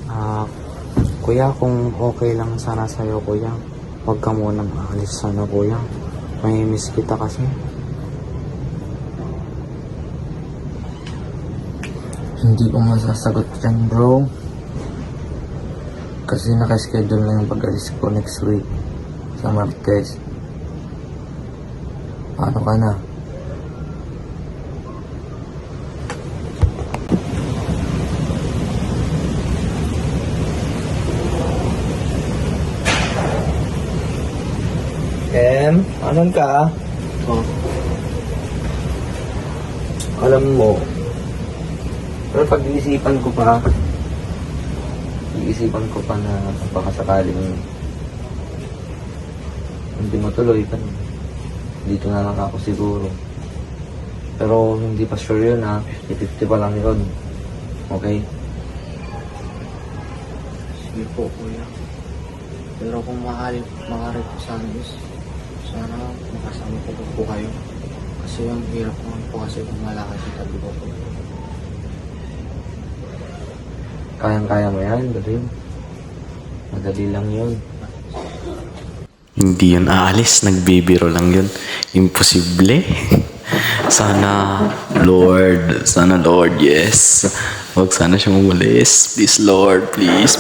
Ah, kuya, kung okay lang sana sa'yo, kuya, huwag ka munang aalis sana, kuya. May miss kita kasi. Hindi ko masasagot yan, bro. Kasi nakaschedule na yung pag-alis ko next week sa Martes. Paano ka na? Em, anon ka? Oh. Alam mo, pero pag-iisipan ko pa na baka sakaling hindi mo tuloy pa. Dito na lang ako siguro. Pero hindi pa sure yun ha. 50-50 pa lang yun. Okay? Sige po, kuya. Pero kung maaari po sa amin is, sana makasama ko po kayo. Kasi yung hirap naman po kasi kung malakad sa tabi ko po. Kayang-kaya mo yan, Darin. Madali lang yun. Hindi yun aalis, nagbibiro lang yun. Imposible. Sana Lord, yes. Huwag sana siya umalis. Please Lord, please.